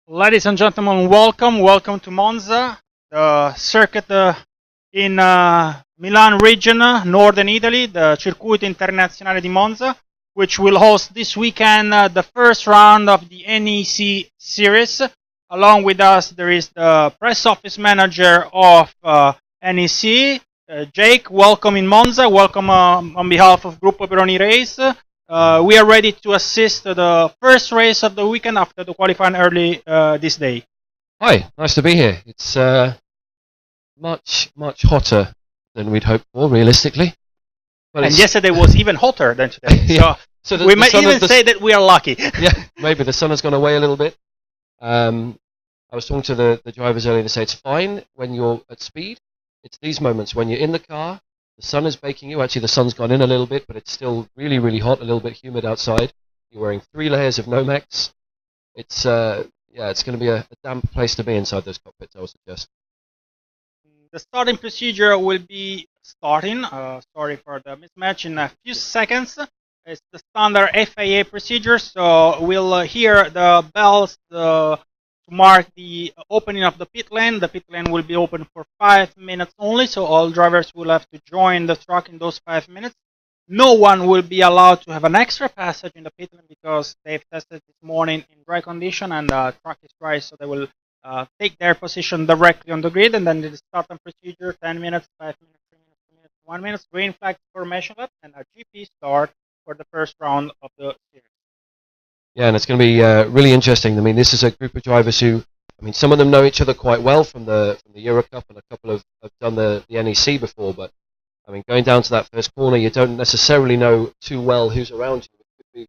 Ladies and gentlemen, welcome to Monza, the circuit in Milan region, northern Italy, the Circuito Internazionale di Monza, which will host this weekend the first round of the NEC series. Along with us, there is the press office manager of NEC, Jake. Welcome in Monza. Welcome on behalf of Gruppo Peroni Race. We are ready to assist the first race of the weekend after the qualifying early this day. Hi, nice to be here. It's much hotter than we'd hoped for, realistically. But and yesterday was even hotter than today. Yeah. So we might even say that we are lucky. Yeah, maybe the sun has gone away a little bit. I was talking to the drivers earlier. They say it's fine when you're at speed. It's these moments when you're in the car, the sun is baking you. Actually, the sun's gone in a little bit, but it's still really hot, a little bit humid outside. You're wearing 3 layers of Nomex. It's it's going to be a damp place to be inside those cockpits, I would suggest. The starting procedure will be starting. Sorry for the mismatch, in a few seconds. It's the standard FIA procedure, so we'll hear the bells to mark the opening of the pit lane. The pit lane will be open for 5 minutes only, so all drivers will have to join the truck in those 5 minutes. No one will be allowed to have an extra passage in the pit lane because they've tested this morning in dry condition and the track is dry, so they will take their position directly on the grid, and then the starting procedure: 10 minutes, 5 minutes, 3 minutes, 2 minutes, 1 minute, green flag formation lap, and a GP start for the first round of the series. Yeah, and it's going to be really interesting. I mean, this is a group of drivers who, I mean, some of them know each other quite well from the Euro Cup, and a couple have done the NEC before. But I mean, going down to that first corner, you don't necessarily know too well who's around you. It could be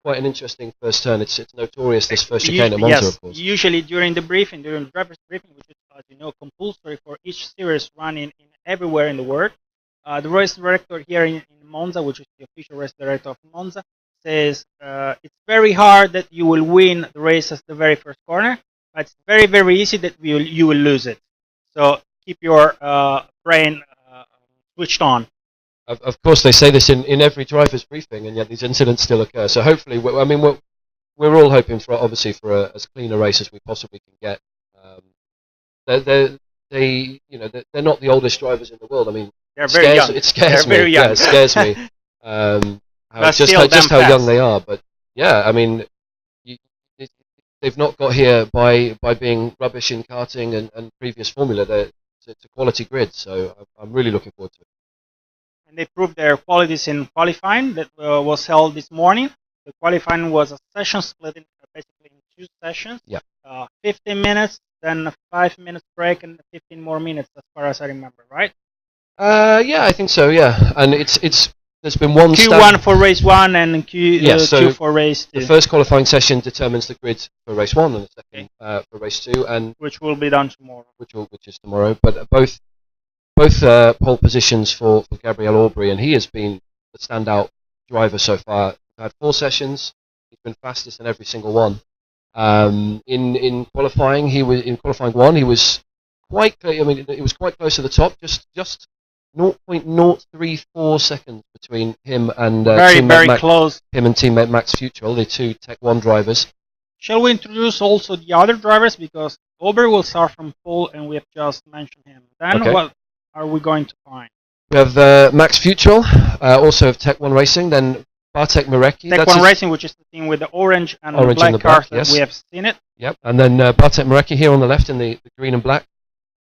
quite an interesting first turn. It's notorious, this first chicane at Monza, of course. Usually during the driver's briefing, which is, as you know, compulsory for each series running everywhere in the world, the race director here in Monza, which is the official race director of Monza, says it's very hard that you will win the race as the very first corner, but it's very easy that you will lose it. So keep your brain switched on. Of course, they say this in every driver's briefing, and yet these incidents still occur. So hopefully, we're all hoping for, obviously, for as clean a race as we possibly can get. They're not the oldest drivers in the world. I mean, they're very young. It scares me. Very young. Yeah, it scares me. Just how young they are. But yeah, I mean, they've not got here by being rubbish in karting and previous formula. It's a quality grid, so I'm really looking forward to it. And they proved their qualities in qualifying that was held this morning. The qualifying was a session split basically in 2 sessions. Yeah. 15 minutes, then a 5 minutes break, and 15 more minutes, as far as I remember, right? Yeah, I think so. Yeah, and it's there's been one Q1 for race 1 and Q2 for race 2. The first qualifying session determines the grid for race 1, and the second for race 2, and which will be done tomorrow. Which is tomorrow. But both pole positions for Gabriel Aubry, and he has been the standout driver so far. We've had 4 sessions. He's been fastest in every single one. In qualifying, in qualifying 1, he was quite close. I mean, it was quite close to the top, just 0.034 seconds between him and very close. Him and teammate Max Futrell, the 2 Tech 1 drivers. Shall we introduce also the other drivers, because Aubry will start from pole, and we have just mentioned him. Then what are we going to find? We have Max Futrell, also of Tech 1 Racing. Then Bartek Mirecki. Tech 1 Racing, which is the team with the orange and the black cars. Yes. We have seen it. Yep. And then Bartek Mirecki here on the left in the green and black.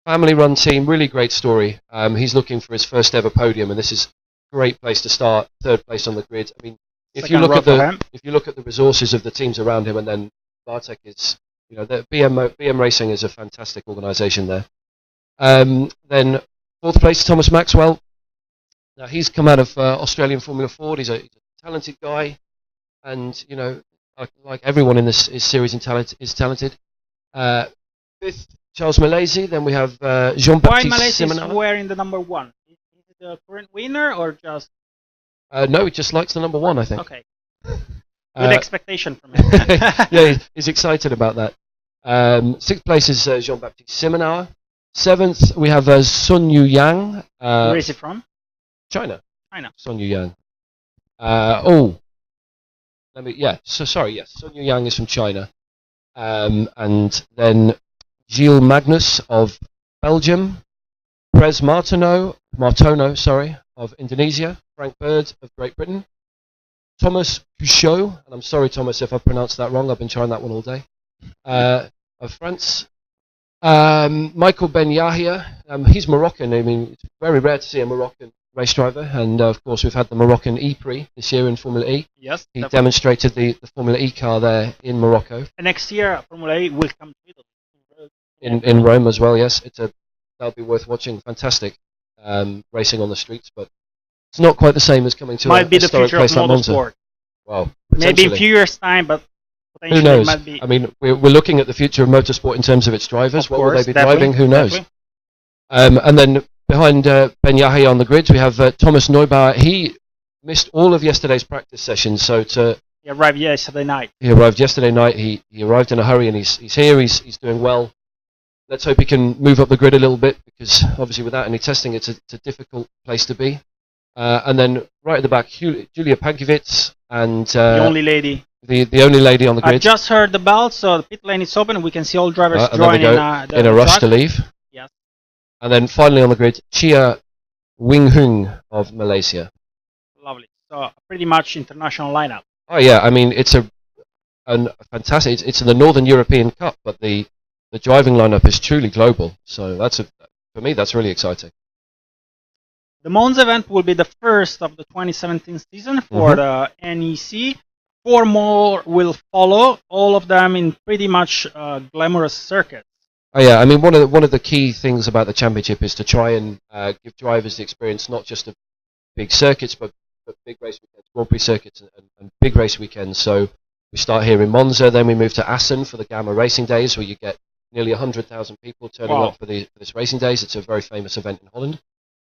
Family-run team, really great story. He's looking for his first ever podium, and this is a great place to start. 3rd place on the grid. I mean, if you look at the resources of the teams around him, and then Bartek is, the BM Racing is a fantastic organisation there. Then 4th place, Thomas Maxwell. Now he's come out of Australian Formula Ford. He's a talented guy, and like everyone in this series is talented. 5th. Charles Malaysi, then we have Jean-Baptiste Simonal. Why Malaysi is wearing the number 1? Is he the current winner or just... No, he just likes the number 1, I think. Okay. Good expectation from him. Yeah, he's excited about that. 6th place is Jean-Baptiste Simonal. 7th, we have Sun Yu Yang. Where is he from? China. Sun Yu Yang. Sun Yu Yang is from China. And then Gilles Magnus of Belgium, Pres Martono, sorry, of Indonesia, Frank Bird of Great Britain, Thomas Couchot, and I'm sorry, Thomas, if I pronounced that wrong. I've been trying that one all day. Of France, Michael Ben Yahia. He's Moroccan. I mean, it's very rare to see a Moroccan race driver, and of course, we've had the Moroccan E-Prix this year in Formula E. Yes, he definitely. demonstrated the Formula E car there in Morocco. And next year, Formula E will come to Italy. In Rome as well. Yes, that'll be worth watching. Fantastic racing on the streets, but it's not quite the same as coming to might be the historic future of place like Monza. motorsport. Well, Maybe in a few years' time, but who potentially knows? it might be. I mean, we're looking at the future of motorsport in terms of its drivers. Of What course, will they be definitely, driving? Who knows? definitely. And then behind Ben Yahya on the grid, we have Thomas Neubauer. He missed all of yesterday's practice sessions, so He arrived yesterday night. he arrived yesterday night. He arrived in a hurry, and he's here. He's doing well. Let's hope he can move up the grid a little bit, because obviously without any testing, it's a difficult place to be. And then right at the back, Julia Pankiewicz, and The only lady. the only lady on the I grid. just heard the bell, so the pit lane is open. We can see all drivers And then they joining go the in a rush track. to leave. Yes. And then finally on the grid, Chia Wing Hung of Malaysia. Lovely. So pretty much international lineup. Oh yeah, I mean it's a fantastic. It's in the Northern European Cup, but the driving lineup is truly global. So for me that's really exciting. The Monza event will be the first of the 2017 season for the NEC. 4 more will follow, all of them in pretty much glamorous circuits. Oh yeah, I mean one of the key things about the championship is to try and give drivers the experience not just of big circuits, but big race weekends, Grand Prix circuits, and big race weekends. So we start here in Monza, then we move to Assen for the Gamma Racing Days, where you get nearly 100,000 people turning up for this racing days. It's a very famous event in Holland.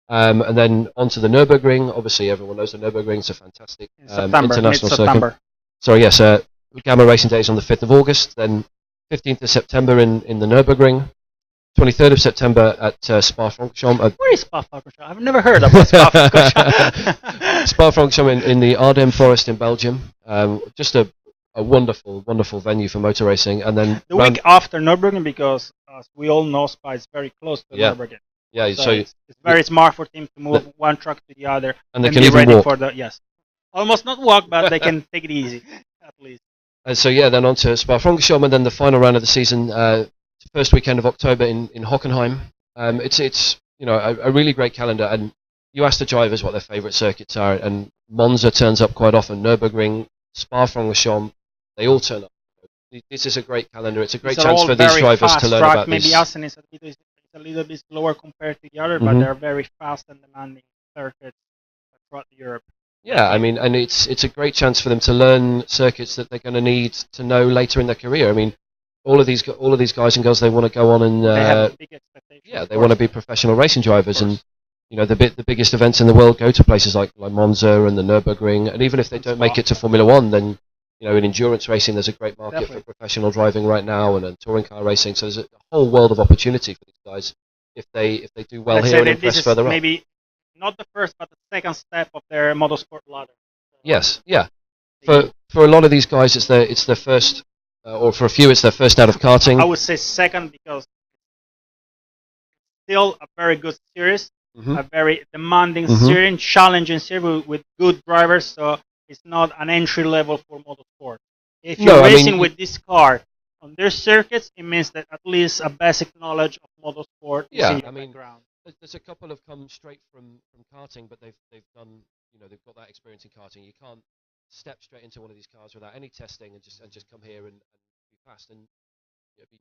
And then onto the Nürburgring. Obviously, everyone knows the Nürburgring is a fantastic international circuit. So yes, Gamma Racing Days on the 5th of August, then 15th of September in the Nürburgring, 23rd of September at Spa-Francorchamps. Where is Spa-Francorchamps? I've never heard about Spa-Francorchamps. Spa-Francorchamps in the Ardennes Forest in Belgium. Just a wonderful, wonderful venue for motor racing. And then the week after Nürburgring, because as we all know, Spa is very close to Nürburgring. Yeah, so it's very smart for teams to move one truck to the other and they can be even ready walk. for the almost not walk, but they can take it easy at least. And so then on to Spa-Francorchamps, and then the final round of the season, first weekend of October in Hockenheim. It's a really great calendar, and you ask the drivers what their favourite circuits are, and Monza turns up quite often, Nürburgring, Spa-Francorchamps, they all turn up. This is a great calendar. It's a great chance for these drivers to learn about maybe these. Assen is a little bit slower compared to the other, but they're very fast and demanding circuits throughout Europe. Yeah, I mean, and it's a great chance for them to learn circuits that they're going to need to know later in their career. I mean, all of these guys and girls, they want to go on and they have big expectations. Yeah, they want to be professional racing drivers, and the biggest events in the world go to places like Monza and the Nürburgring, and even if they don't make it to Formula One, then in endurance racing, there's a great market for professional driving right now, and touring car racing. So there's a whole world of opportunity for these guys if they do well here and impress further up. Maybe not the first, but the second step of their motorsport ladder. Yes, yeah. For a lot of these guys, it's their first, or for a few, it's their first out of karting. I would say second because still a very good series, a very demanding series, challenging series with good drivers. So it's not an entry level for motorsport. If you're racing with this car on their circuits, it means that at least a basic knowledge of motorsport is in your background. There's a couple have come straight from karting, but they've done they've got that experience in karting. You can't step straight into one of these cars without any testing and just come here and be fast. And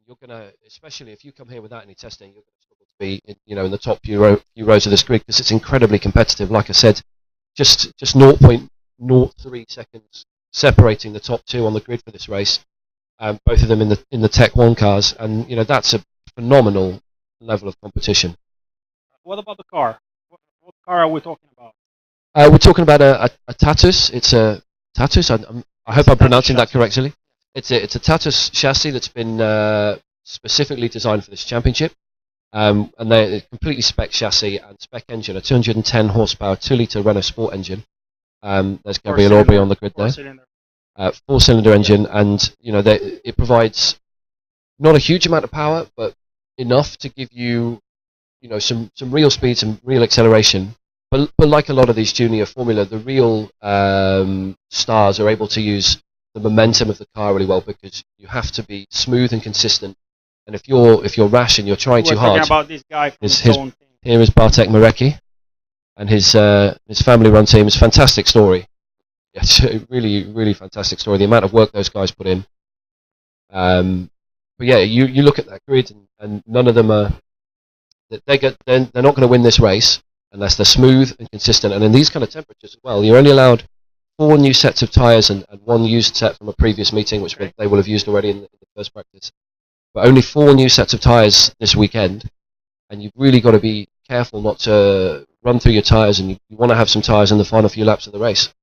you're gonna, especially if you come here without any testing, you're gonna struggle to be in the top few rows of this grid, because it's incredibly competitive. Like I said, just 0.03 seconds separating the top two on the grid for this race. Both of them in the Tech 1 cars, and that's a phenomenal level of competition. What about the car? What car are we talking about? We're talking about a Tatus. It's a Tatus. I hope I'm pronouncing that correctly. It's a Tatus chassis that's been specifically designed for this championship, and they're a completely spec chassis and spec engine, a 210 horsepower 2-litre Renault Sport engine. There's Gabriel Aubry on the grid there. 4-cylinder engine, and it provides not a huge amount of power, but enough to give you, some real speed, some real acceleration. But like a lot of these junior formula, the real stars are able to use the momentum of the car really well, because you have to be smooth and consistent. And if you're rash and you're trying too hard, about this guy from here is Bartek Marecki and his family-run team. It's a fantastic story. Yeah, it's a really, really fantastic story. The amount of work those guys put in. But yeah, you look at that grid, and none of them are. They're not going to win this race unless they're smooth and consistent. And in these kind of temperatures as well, you're only allowed 4 new sets of tyres and 1 used set from a previous meeting, which they will have used already in the first practice. But only 4 new sets of tyres this weekend, and you've really got to be careful not to run through your tyres, and you want to have some tyres in the final few laps of the race.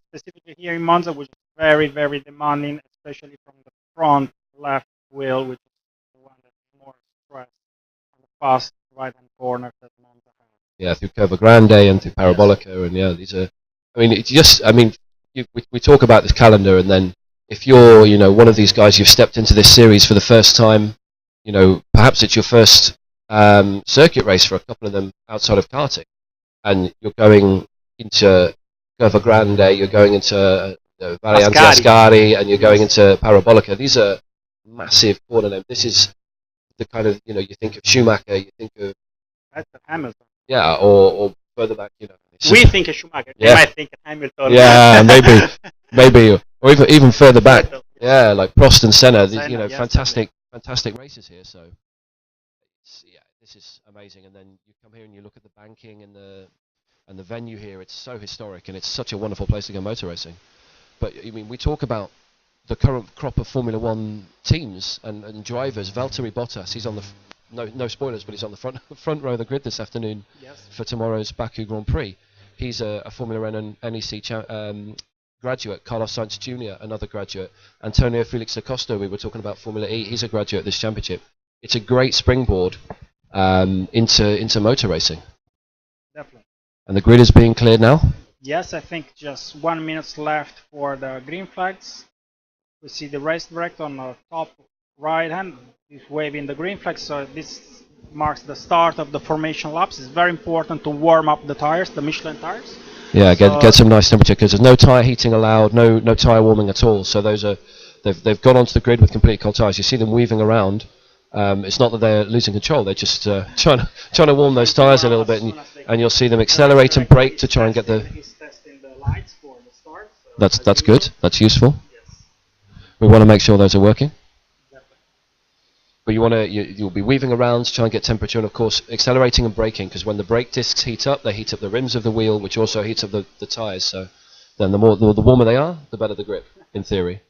Specifically here in Monza, which is very, very demanding, especially from the front left wheel, which is the one that's more stressed on the fast right-hand corner that Monza has. Yeah, through Curva Grande and through Parabolica, and yeah, these are. I mean, it's just. I mean, we talk about this calendar, and then if you're, one of these guys, you've stepped into this series for the first time, perhaps it's your first circuit race for a couple of them outside of karting, and you're going into Curva Grande, you're going into Variante Ascari, and you're going into Parabolica. These are massive corner names. This is the kind of, you think of Schumacher, you think of Hamilton. Yeah, or further back, We think of Schumacher. Yeah. They might think of Hamilton. Yeah, maybe, or even further back. Yeah, like Prost and Senna. Fantastic races here. So, this is amazing. And then you come here and you look at the banking and the venue here. It's so historic, and it's such a wonderful place to go motor racing. But I mean, we talk about the current crop of Formula One teams and drivers. Valtteri Bottas, he's on the no spoilers, but he's on the front row of the grid this afternoon for tomorrow's Baku Grand Prix. He's a Formula One and NEC graduate. Carlos Sainz Jr., another graduate. Antonio Felix Acosta, we were talking about Formula E. He's a graduate of this championship. It's a great springboard into motor racing. Definitely. And the grid is being cleared now. Yes, I think just 1 minute left for the green flags. We see the race director on the top right hand. He's waving the green flag, so this marks the start of the formation laps. It's very important to warm up the tires, the Michelin tires. Yeah, get some nice temperature, because there's no tyre heating allowed, no tyre warming at all. So they've gone onto the grid with completely cold tyres. You see them weaving around. It's not that they're losing control; they're just trying to warm those tyres a little bit, and you'll see them accelerate and brake to try and get the. He's testing the lights for the start. That's good. That's useful. Yes. We want to make sure those are working. But you'll be weaving around to try and get temperature, and of course accelerating and braking, because when the brake discs heat up, they heat up the rims of the wheel, which also heats up the tyres. So then the warmer they are, the better the grip, in theory.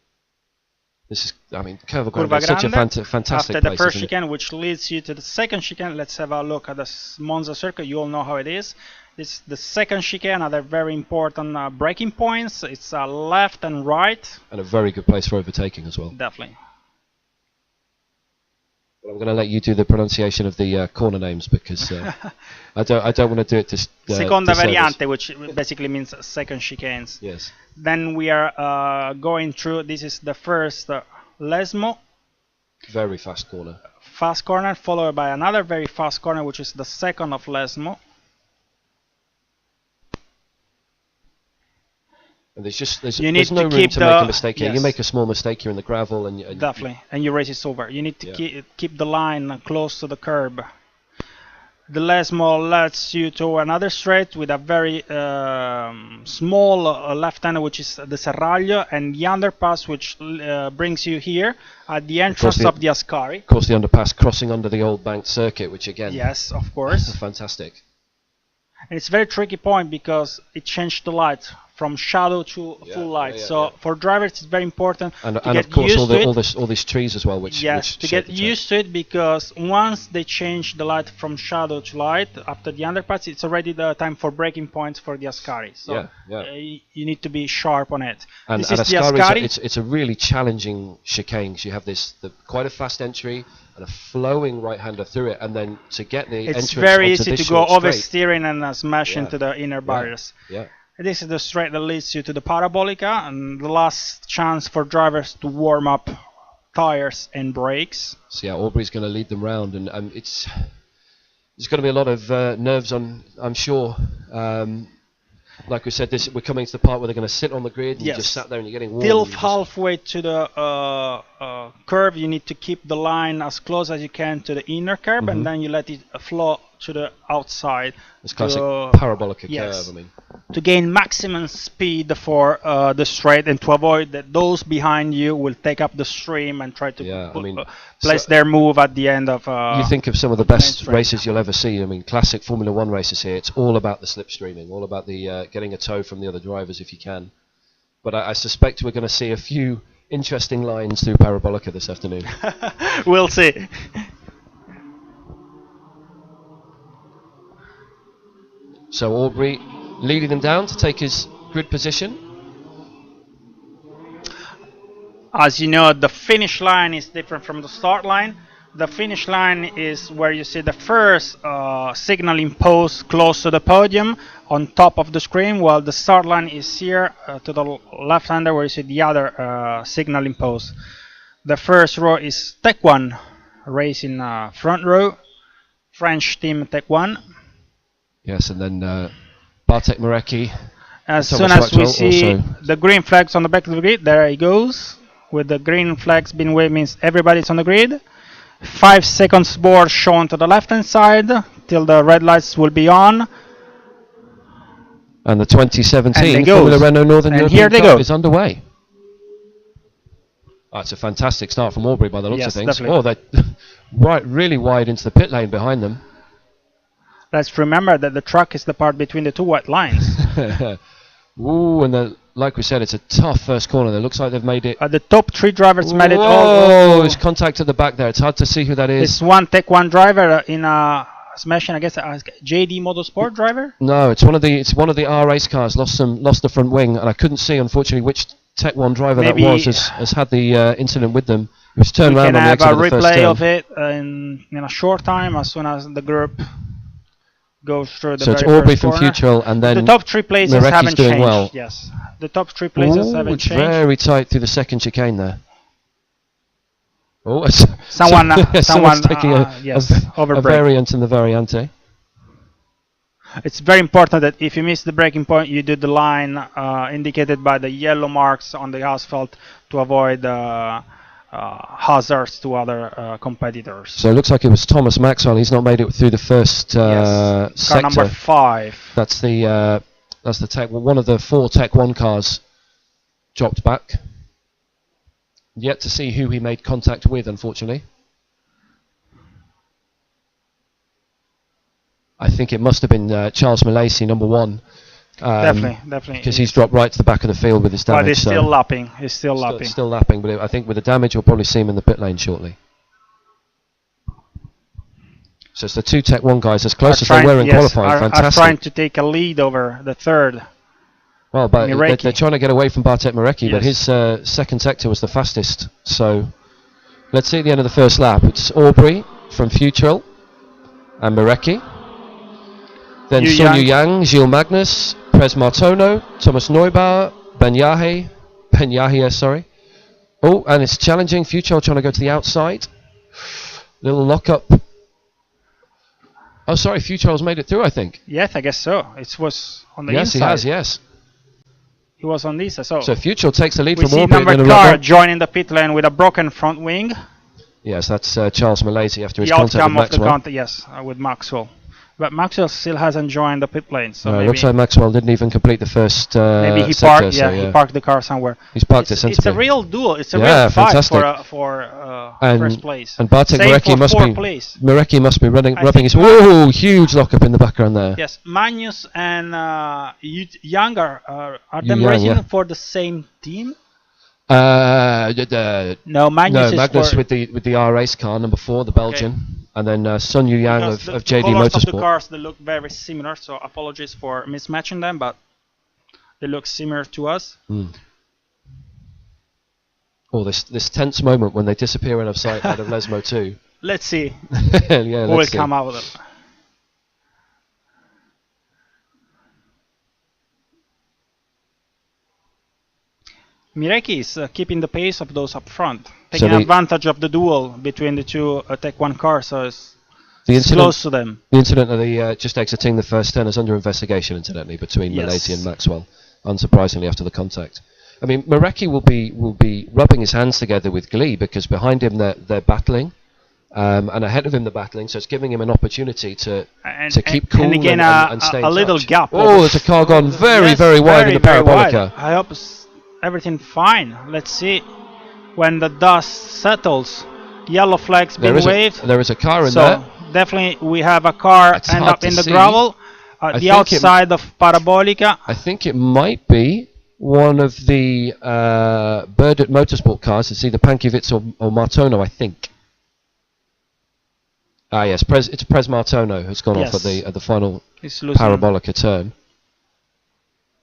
This is, Curva Grande is such a fantastic after the place, first chicane, which leads you to the second chicane. Let's have a look at the Monza circuit. You all know how it is. This is the second chicane, another very important braking points. It's left and right. And a very good place for overtaking as well. Definitely. Well, I'm going to let you do the pronunciation of the corner names, because I don't want to do it to Seconda variante, which basically means second chicanes. Yes. Then we are going through. This is the first Lesmo. Very fast corner. Fast corner, followed by another very fast corner, which is the second of Lesmo. And there's no room to make a mistake here. You make a small mistake here in the gravel, and definitely, and your race is over. You need to keep the line close to the curb. The Lesmo leads you to another straight with a very small left hand, which is the Serraglio, and the underpass, which brings you here at the entrance of the Ascari. Of course, the underpass crossing under the old banked circuit, which again, yes, of course, fantastic. And it's a very tricky point because it changed the light from shadow to full light. So for drivers, it's very important and to get of course used to it. all these trees as well, which to get used to it, because once they change the light from shadow to light after the underpass, it's already the time for braking points for the Ascari. So you need to be sharp on it. And this is the Ascari. It's a really challenging chicane. You have quite a fast entry and a flowing right-hander through it, and then to get the entrance it's very onto easy this to go short oversteering and smash into the inner barriers. Yeah. This is the straight that leads you to the Parabolica, and the last chance for drivers to warm up tires and brakes. So yeah, Aubrey's going to lead them round, and there's going to be a lot of nerves on, I'm sure. Like we said, we're coming to the part where they're going to sit on the grid, and you just sat there and you're getting warm. Till halfway to the curve, you need to keep the line as close as you can to the inner curve, and then you let it flow to the outside. This classic parabolic curve, I mean. To gain maximum speed for the straight, and to avoid that those behind you will take up the stream and try to place their move at the end of. You think of some of the best races you'll ever see. I mean, classic Formula 1 races here. It's all about the slipstreaming, all about the getting a tow from the other drivers if you can. But I suspect we're going to see a few interesting lines through Parabolica this afternoon. We'll see. So Aubrey leading them down to take his grid position. As you know, the finish line is different from the start line. The finish line is where you see the first signaling post close to the podium on top of the screen, while the start line is here to the left-hander where you see the other signaling post. The first row is Tech 1 racing front row, French team Tech 1. Yes, and then Bartek Marecki. As soon as we see the green flags on the back of the grid, there he goes. With the green flags being waved means everybody's on the grid. 5 seconds board shown to the left-hand side till the red lights will be on. And the 2017 Formula Renault Northern European Cup is underway. That's a fantastic start from Aubrey by the looks of things. Definitely. Oh, they're really wide into the pit lane behind them. Let's remember that the truck is the part between the two white lines. Ooh, and like we said, it's a tough first corner. It looks like they've made it. The top 3 drivers made it all. Oh, there's contact at the back there. It's hard to see who that is. It's one Tech 1 driver in smashing, I guess, JD Motorsport driver. No, it's one of the R race cars. Lost the front wing, and I couldn't see, unfortunately, which Tech 1 driver that was. Has had the incident with them. It was turned around on the exit of the first turn. We can have a replay of it in a short time as soon as the group goes through the so it's Aubrey from Futurel, and then the top 3 places Marecki's haven't doing changed. Well. Yes, the top 3 places haven't it's changed. Very tight through the second chicane there. Oh, someone's taking a variant in the variante. It's very important that if you miss the braking point, you do the line indicated by the yellow marks on the asphalt to avoid hazards to other competitors. So it looks like it was Thomas Maxwell. He's not made it through the first sector. Car number 5. That's the Tech. One of the 4 Tech 1 cars dropped back. Yet to see who he made contact with, unfortunately. I think it must have been Charles Mallacy, number 1. Definitely. Because he's dropped right to the back of the field with his damage. But he's still lapping. He's still lapping. Still lapping, but I think with the damage, we'll probably see him in the pit lane shortly. So it's the 2 Tech 1 guys, as close as they were in qualifying. Fantastic. Are trying to take a lead over the third. Well, but they're trying to get away from Bartek Marecki, but his second sector was the fastest. So let's see at the end of the first lap. It's Aubrey from Futurel and Marecki. Then Sun Yang, Gilles Magnus, Prez Martono, Thomas Neubauer, Ben Yahia, sorry. Oh, and it's challenging. Futurel trying to go to the outside. Little lock-up. Oh, sorry, Futurel's made it through, I think. Yes, I guess so. It was on the inside. Yes, he has, yes. He was on this, so Futurel takes the lead from Aubrey. We see number car joining the pit lane with a broken front wing. Yes, that's Charles Mallacy after his contact with Maxwell. With Maxwell. But Maxwell still hasn't joined the pit lane, so it looks like Maxwell didn't even complete the first. Maybe he parked. He parked the car somewhere. He's parked it sensibly. It's a real duel. It's a real fight for first place. And Bartek Marecki must be rubbing his huge lockup in the background there. Yes, Magnus and Young are them racing for the same team? No, Magnus with the R race car number 4, the Belgian. And then Sun Yu Yang of JD Motorsport. The cars, they look very similar, so apologies for mismatching them, but they look similar to us. Oh, this tense moment when they disappear out of sight out of Lesmo 2. Let's see who will come out with it. Mireki is keeping the pace of those up front, So taking advantage of the duel between the two Tech 1 cars, so it's close to them. The incident of the just exiting the first turn is under investigation, incidentally, between Malaysia and Maxwell, unsurprisingly after the contact. I mean, Mireki will be rubbing his hands together with glee because behind him they're battling, and ahead of him they're battling, so it's giving him an opportunity to keep cool and again and stay in a little touch. gap. Oh, there's a car gone very wide in the parabolica. I hope everything fine. Let's see when the dust settles. Yellow flags being waved. There is a car in there. Definitely we have a car end up in the gravel at the outside of parabolica. I think it might be one of the Burdett Motorsport cars. It's either Pankiewicz or Martono, I think. Ah, yes, it's Prez Martono who's gone off at the final parabolica turn.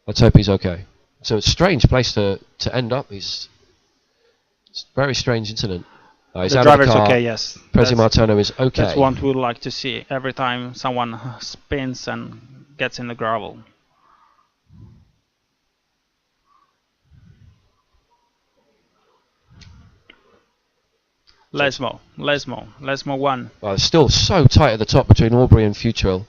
Let's hope he's okay. So it's a strange place to end up. It's a very strange incident. He's the out driver's of the car. okay, yes. Prezi Martono is okay. That's what we would like to see every time someone spins and gets in the gravel. Lesmo 1. Well, it's still so tight at the top between Aubrey and Futrell.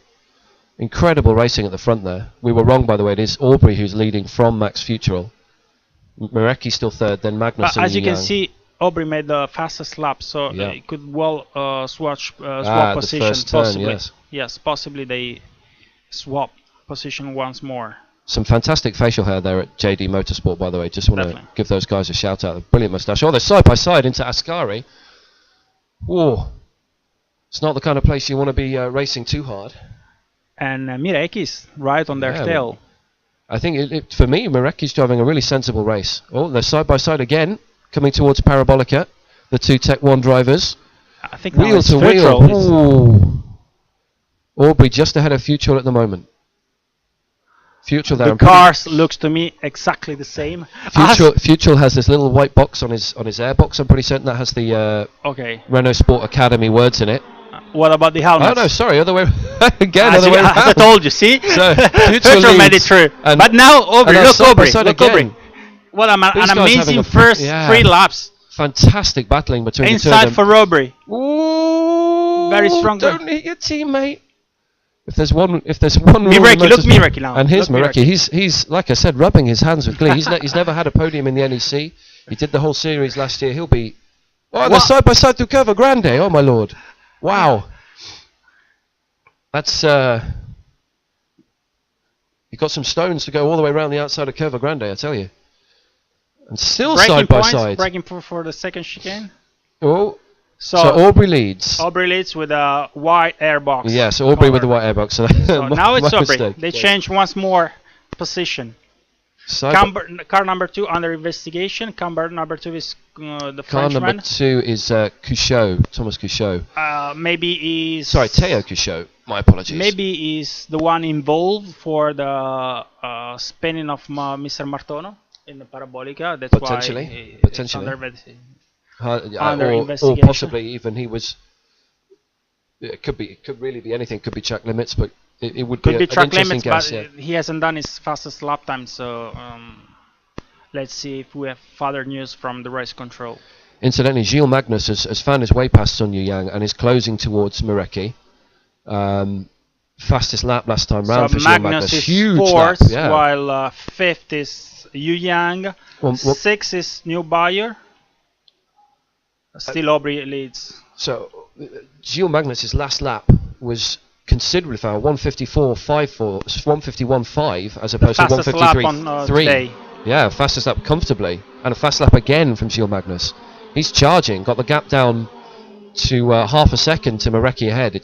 Incredible racing at the front there. We were wrong, by the way. It is Aubrey who's leading from Max Futrell. Marecki still third, then Magnus and as you can see, Aubrey made the fastest lap, so he could well swap position. The first turn, possibly. Yes, possibly they swap position once more. Some fantastic facial hair there at JD Motorsport, by the way. Just want to give those guys a shout out. Brilliant moustache. Oh, they're side by side into Ascari. Whoa. It's not the kind of place you want to be racing too hard. And Mireki's right on their tail. I think, for me, Mireki's driving a really sensible race. Oh, they're side by side again, coming towards Parabolica. The two Tech 1 drivers. I think wheel to wheel. Aubrey just ahead of Futrell at the moment. Futrell there. The cars looks to me exactly the same. Futrell has this little white box on his airbox. I'm pretty certain that has the Renault Sport Academy words in it. What about the helmet? Oh no, sorry, other way again. Other way as I told you, see? So Futrell made it through. But now Aubrey, look Aubrey. What an amazing first 3 laps. Fantastic battling between the two of them. Inside for Aubrey. Ooh, very strong. Don't hit your teammate. If there's one Mireki, look Mireki now. And here's Mireki. He's like I said, rubbing his hands with glee. He's never had a podium in the NEC. He did the whole series last year. He'll be they're side by side through Curva Grande. Oh my lord. Wow. That's you got some stones to go all the way around the outside of Curva Grande, I tell you. And still side by side. Braking for the second chicane. Oh. So Aubrey leads. Aubrey leads with a white airbox. Yeah, so Aubrey with the white airbox. So now it's Aubrey. They change once more position. Car number 2 under investigation. Car number 2 is the Frenchman. Car number 2 is Couchot, Thomas Couchot. Maybe he's... Sorry, Théo Couchot. My apologies. Maybe he's the one involved for the spinning of Mr. Martono in the Parabolica. That's Potentially. Or possibly even he was. It could really be anything. Could be track limits, but it would be track limits. Guess, but he hasn't done his fastest lap time, so let's see if we have further news from the race control. Incidentally, Gilles Magnus has found his way past Sun Yuyang and is closing towards Mireki. Fastest lap last time round for Gilles Magnus. Is huge 4th, lap, while 5th is Yuyang. 6th is New Bayer. Still Aubrey leads. So Gilles Magnus' last lap was considerably fast, 154.54, 151.5 as opposed to 153.3. Yeah, fastest lap comfortably, and a fast lap again from Gilles Magnus. He's charging, got the gap down to half a second to Mireki ahead.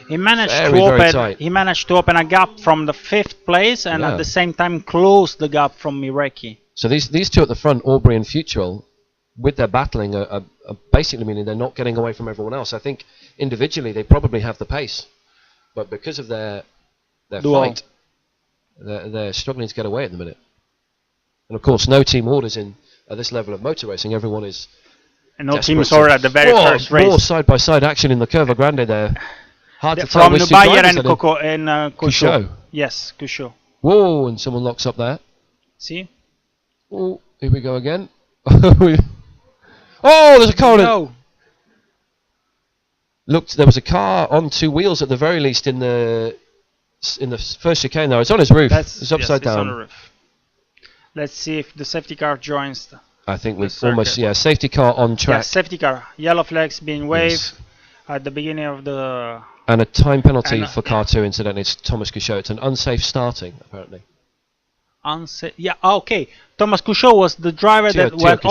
He managed to open a gap from the 5th place and at the same time close the gap from Mireki. So these two at the front, Aubrey and Futrell, with their battling, are basically meaning they're not getting away from everyone else. I think individually they probably have the pace, but because of their fight, they're struggling to get away at the minute. And of course, no team orders in at this level of motor racing. Everyone is. And no team order at the very first race. More side by side action in the Curva Grande there. Hard to tell from which Nubayer and Couchot. Yes, Couchot. Whoa! And someone locks up there. See. Oh. Here we go again. Oh, there's a car. No. Looked, there was a car on two wheels at the very least in the first chicane. There, it's on his roof. It's upside down. On the roof. Let's see if the safety car joins. I think we've almost safety car on track. Yeah, safety car. Yellow flags being waved at the beginning of the. And a time penalty for car 2, incidentally. It's Thomas Couchot. It's an unsafe starting, apparently. Yeah, okay. Thomas Couchot was the driver that went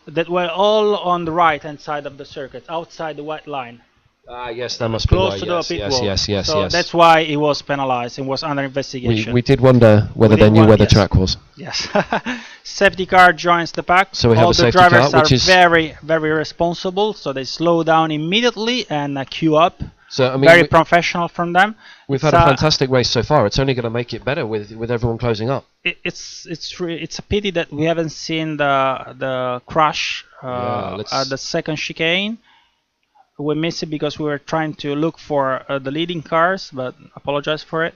that were all on the right hand side of the circuit, outside the white line. Yes, that must be why. Close to the pit wall. Yes. So that's why he was penalized and was under investigation. We did wonder whether they knew where the track was. Yes. Safety car joins the pack. So we have all a the safety car, drivers which is very, very responsible. So they slow down immediately and queue up. So I mean, very professional from them. We've had a fantastic race so far. It's only going to make it better with everyone closing up. It's a pity that we haven't seen the crash at the second chicane. We missed it because we were trying to look for the leading cars, but apologize for it.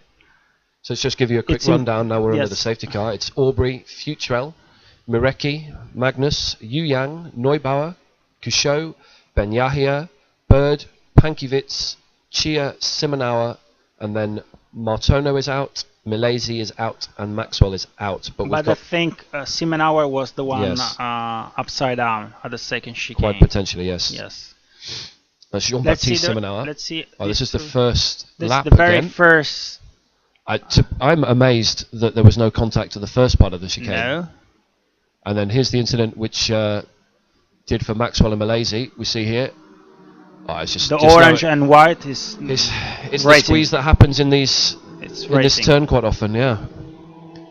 So let's just give you a quick rundown. Now we're under the safety car. It's Aubrey, Futrell, Mirecki, Magnus, Yu Yang, Neubauer, Couchot, Ben Yahia, Bird, Pankiewicz, Chia, Simonauer, and then Martono is out, Milesi is out, and Maxwell is out. But I think Simonauer was the one upside down at the second chicane. Quite potentially, yes. Yes. That's Jean-Baptiste Simonauer. Let's see. Oh, this is the first lap again. This is the very first. I'm amazed that there was no contact at the first part of the chicane. No. And then here's the incident which did for Maxwell and Milesi. We see here. Oh, it's just the orange and white is. It's the squeeze that happens in these in this turn quite often, yeah.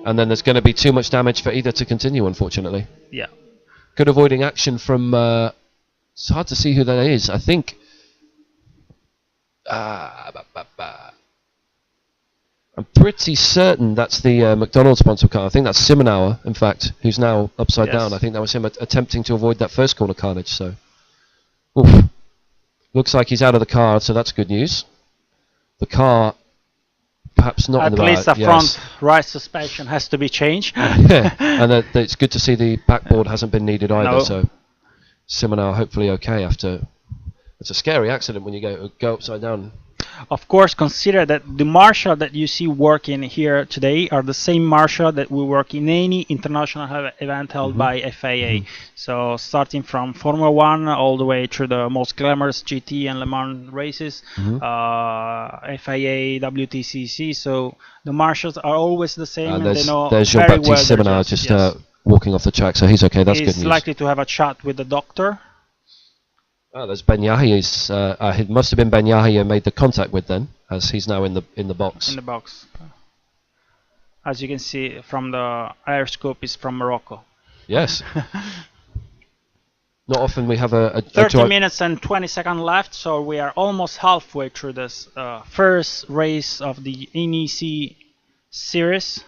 And then there's going to be too much damage for either to continue, unfortunately. Yeah. Good avoiding action from. It's hard to see who that is. I think. I'm pretty certain that's the McDonald's sponsor car. I think that's Simonauer, in fact, who's now upside down. I think that was him attempting to avoid that first corner carnage. So, oof. Looks like he's out of the car, so that's good news. The car, perhaps not in the At least the front right suspension has to be changed. Yeah, and it's good to see the backboard hasn't been needed either. No. So, Simonauer hopefully okay after. It's a scary accident when you go upside down. Of course, consider that the marshal that you see working here today are the same marshal that will work in any international event held by FIA. So starting from Formula 1 all the way through the most glamorous GT and Le Mans races, FIA, WTCC. So the marshals are always the same, and they know there's very well Simonauer just walking off the track, so he's okay. That's good news. He's likely to have a chat with the doctor. Oh, there's Ben Yahya's. It must have been Ben Yahya made the contact with then, as he's now in the box. In the box. As you can see from the air scope, is from Morocco. Yes. Not often we have a 30 minutes and 20 seconds left, so we are almost halfway through this first race of the NEC series.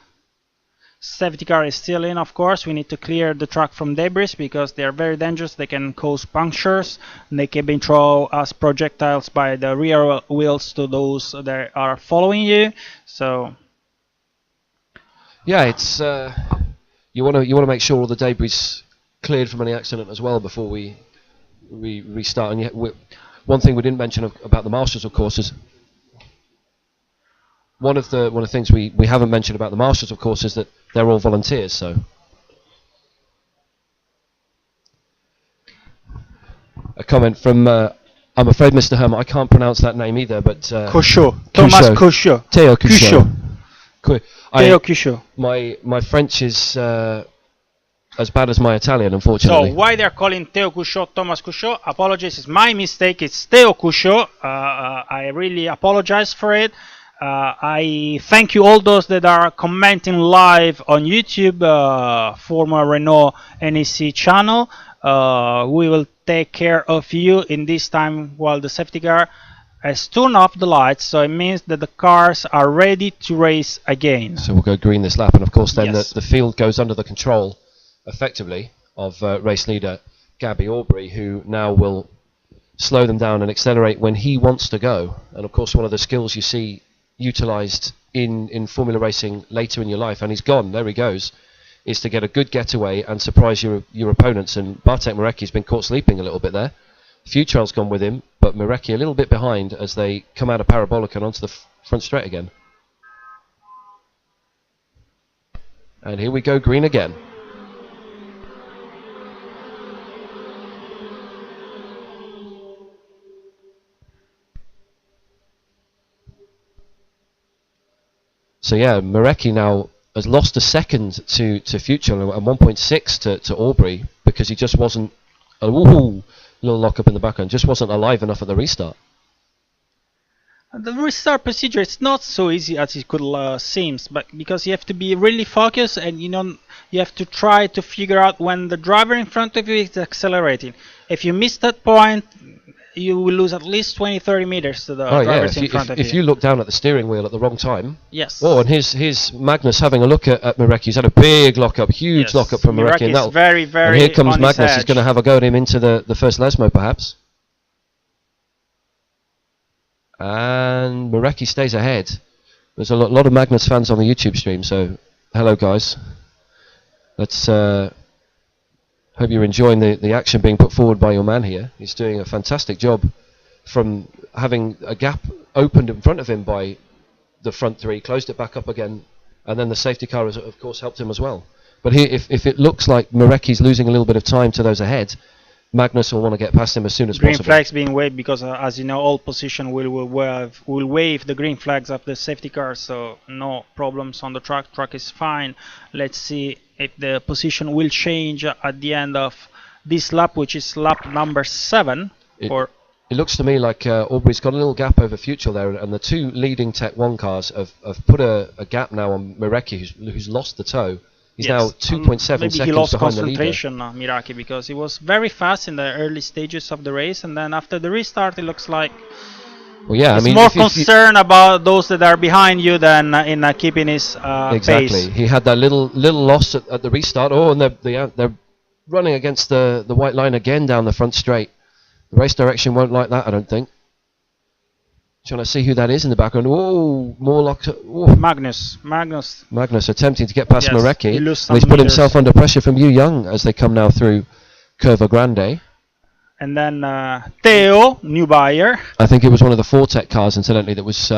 Safety car is still in, of course. We need to clear the track from debris because they are very dangerous. They can cause punctures. And they can be thrown as projectiles by the rear wheels to those that are following you. So, yeah, it's you want to make sure all the debris cleared from any accident as well before we restart. And yet, one thing we didn't mention about the marshals, of course, is. One of the things we haven't mentioned about the marshals, of course, is that they're all volunteers. So, a comment from I'm afraid, Mr. Herman, I can't pronounce that name either, but Couchot, Thomas Couchot, Théo Couchot. Théo Couchot. My French is as bad as my Italian, unfortunately. So why they're calling Théo Couchot Thomas Couchot? Apologies, it's my mistake. It's Théo Couchot. I really apologize for it. I thank you all those that are commenting live on YouTube, former Renault NEC channel. We will take care of you in this time while the safety car has turned off the lights, so it means that the cars are ready to race again. So we'll go green this lap, and of course then the field goes under the control, effectively, of race leader Gabby Aubrey, who now will slow them down and accelerate when he wants to go. And of course one of the skills you see utilised in Formula racing later in your life, and he's gone, there he goes. is to get a good getaway and surprise your opponents. And Bartek Marecki's been caught sleeping a little bit there. Futrell's gone with him, but Marecki a little bit behind as they come out of Parabolic and onto the front straight again. And here we go, green again. So yeah, Marecki now has lost a second to Futrell and 1.6 to Aubrey because he just wasn't, little lock up in the background, just wasn't alive enough at the restart. The restart procedure, it's not so easy as it could seem, but because you have to be really focused, and you have to try to figure out when the driver in front of you is accelerating. If you miss that point, you will lose at least 20-30 meters to the drivers in front of you. If you look down at the steering wheel at the wrong time. Yes. Oh, and here's Magnus having a look at Marecki. He's had a big lock-up, huge lock-up from Marecki. Marecki is very, very and here comes on Magnus. his He's going to have a go at him into the first Lesmo, perhaps. And Marecki stays ahead. There's a lot of Magnus fans on the YouTube stream, so hello, guys. Let's hope you're enjoying the action being put forward by your man here. He's doing a fantastic job from having a gap opened in front of him by the front three, closed it back up again, and then the safety car has, of course, helped him as well. But here, if it looks like Marecki's losing a little bit of time to those ahead, Magnus will want to get past him as soon as possible. Green flags being waved because, as you know, all position will wave the green flags of the safety car, so no problems on the track. Track is fine. Let's see if the position will change at the end of this lap, which is lap number 7. It looks to me like Aubrey's got a little gap over Futrell there, and the two leading Tech 1 cars have put a gap now on Marecki, who's lost the toe. He's now 2.7 seconds maybe he lost behind concentration, Miraki, because he was very fast in the early stages of the race, and then after the restart, it looks like he's more concerned about those that are behind you than in keeping his exactly. pace. He had that little loss at the restart. Oh, and they're running against the white line again down the front straight. The race direction won't like that, I don't think. Trying to see who that is in the background. Oh, more locked up. Oh. Magnus attempting to get past Marecki. He's put himself under pressure from Yu Young as they come now through Curva Grande. And then Theo, new buyer. I think it was one of the Fortec cars, incidentally, that was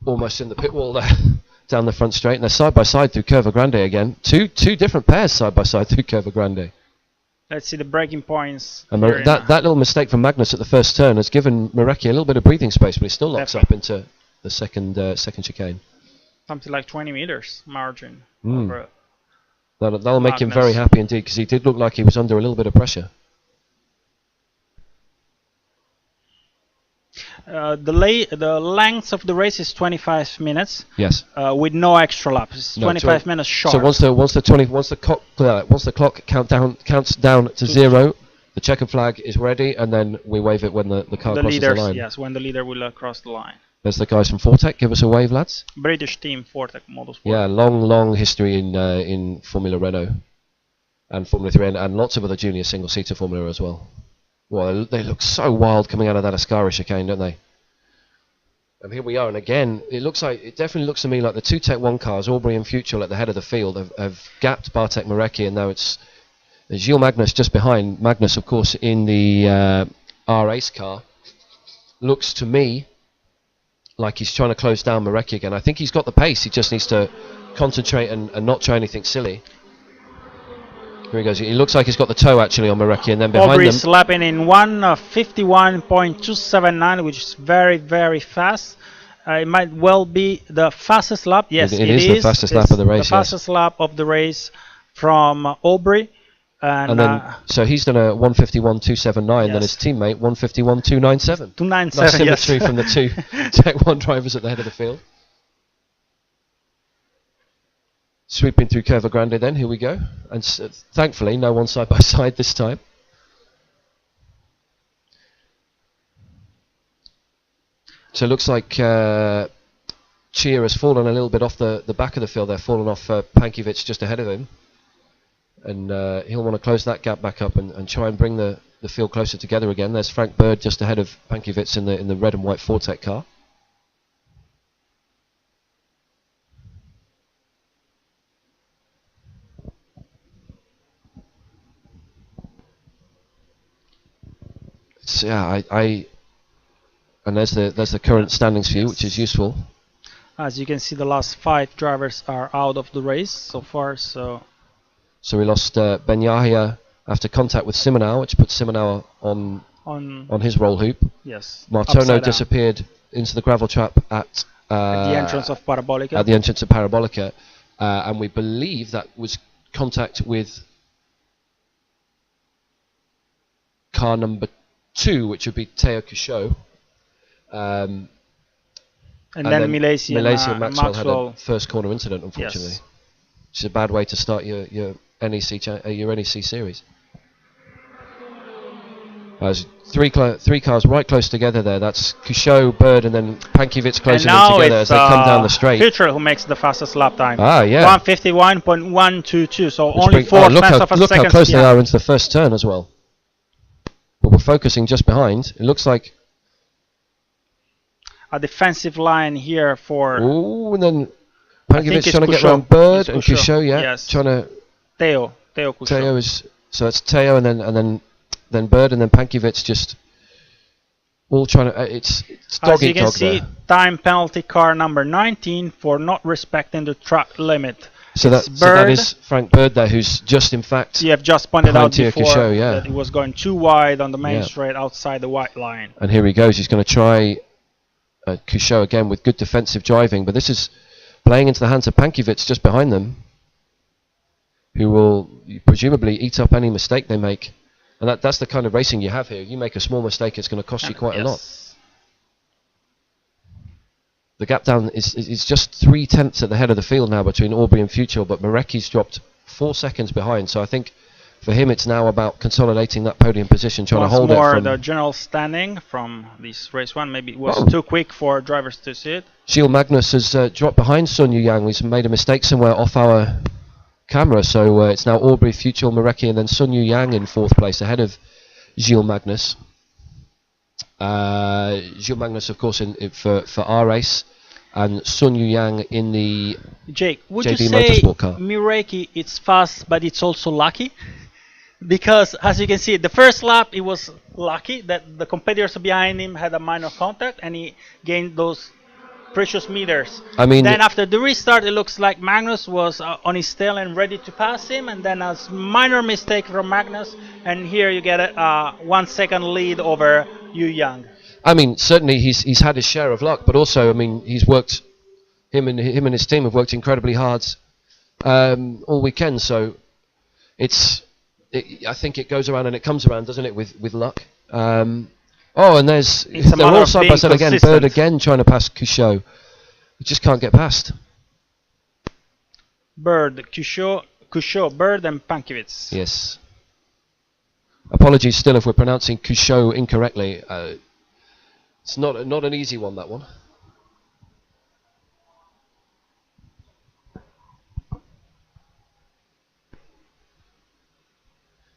almost in the pit wall there down the front straight. And they're side by side through Curva Grande again. Two different pairs side by side through Curva Grande. Let's see the braking points. And that little mistake from Magnus at the first turn has given Marecki a little bit of breathing space, but he still locks up into the second chicane. Something like 20 meters margin. That'll make him very happy indeed, because he did look like he was under a little bit of pressure. The length of the race is 25 minutes. Yes. With no extra laps. It's 25 minutes short. So once the clock counts down to 0, the checkered flag is ready, and then we wave it when the car crosses the line. Yes, when the leader will cross the line. There's the guys from Fortec. Give us a wave, lads. British team, Fortec Motorsport. Yeah, long history in Formula Renault and Formula 3, and lots of other junior single-seater Formula as well. Well, they look so wild coming out of that Ascari chicane, don't they? And here we are, and again, it definitely looks to me like the two Tech 1 cars, Aubrey and Futrell at the head of the field, have gapped Bartek Marecki, and now it's Gilles Magnus just behind. Magnus, of course, in the R-Ace car. Looks to me like he's trying to close down Marecki again. I think he's got the pace, he just needs to concentrate and not try anything silly. Here he goes. He looks like he's got the toe actually on Marecki, and then behind Aubrey's lapping in 1:51.279, which is very, very fast. It might well be the fastest lap. Yes, it is the fastest lap of the race. The fastest lap of the race from Aubrey. And then, so he's done a 1:51.279, then his teammate 1:51.297. 297, nice symmetry from the two Tech 1 drivers at the head of the field. Sweeping through Curva Grande then, here we go. And thankfully, no one side by side this time. So it looks like Chia has fallen a little bit off the back of the field there, fallen off Pankiewicz just ahead of him. And he'll want to close that gap back up and try and bring the field closer together again. There's Frank Bird just ahead of Pankiewicz in the red and white Fortec car. So, yeah, and there's the current standings view, which is useful. As you can see, the last 5 drivers are out of the race so far. So we lost Ben Yahia after contact with Simonau, which puts Simonau on his roll hoop. Yes. Martono disappeared into the gravel trap at the entrance of Parabolica. At the entrance of Parabolica, and we believe that was contact with car number 2, which would be Teo Cuchot. And then Milesi and Maxwell had a first corner incident, unfortunately. Yes. Which is a bad way to start your NEC series. There's three cars right close together there. That's Cuchot, Bird, and then Pankiewicz closing them together as they come down the straight. Future who makes the fastest lap time. Ah, yeah. 151.122. So only 4 tenths of a second. Look how close they are into the first turn as well. But we're focusing just behind. It looks like a defensive line here for. Ooh, and then Pankiewicz trying to get around Bird and Cuchot, yeah. Yes. Trying to. Teo Cuchot. Teo is it's Teo and then Bird and then Pankiewicz just all trying to. It's dog as you can dog see, there. time penalty car number 19 for not respecting the track limit. So that is Frank Bird there, who's just in fact. You have just pointed out before Cuchot, yeah. that he was going too wide on the main straight outside the white line. And here he goes. He's going to try Cuchot again with good defensive driving, but this is playing into the hands of Pankiewicz just behind them, who will presumably eat up any mistake they make. And that's the kind of racing you have here. You make a small mistake, it's going to cost you quite a lot. The gap down is just 3 tenths at the head of the field now between Aubrey and Future, but Marecki's dropped 4 seconds behind. So I think for him it's now about consolidating that podium position, trying to hold it. Once more, the general standing from this race 1. Maybe it was too quick for drivers to see it. Gilles Magnus has dropped behind Sun Yu Yang. He's made a mistake somewhere off our camera, so it's now Aubrey, Future, Marecki, and then Sun Yu Yang in 4th place ahead of Gilles Magnus. Gilles Magnus, of course, for our race, and Sun Yu Yang in the Jake, would JD you say Motorsport car. Marecki it's fast, but it's also lucky? Because as you can see, the first lap it was lucky that the competitors behind him had a minor contact, and he gained those precious meters. I mean, then after the restart, it looks like Magnus was on his tail and ready to pass him, and then a minor mistake from Magnus, and here you get a 1 second lead over Yu Yang. I mean, certainly he's had his share of luck, but also, I mean, he's worked. Him and his team have worked incredibly hard all weekend. So I think it goes around and it comes around, doesn't it? With luck. And they're all side by side again. Bird again trying to pass Cuchot. He just can't get past. Bird, Cuchot, Bird, and Pankiewicz. Yes. Apologies still if we're pronouncing Cuchot incorrectly. It's not an easy one, that one.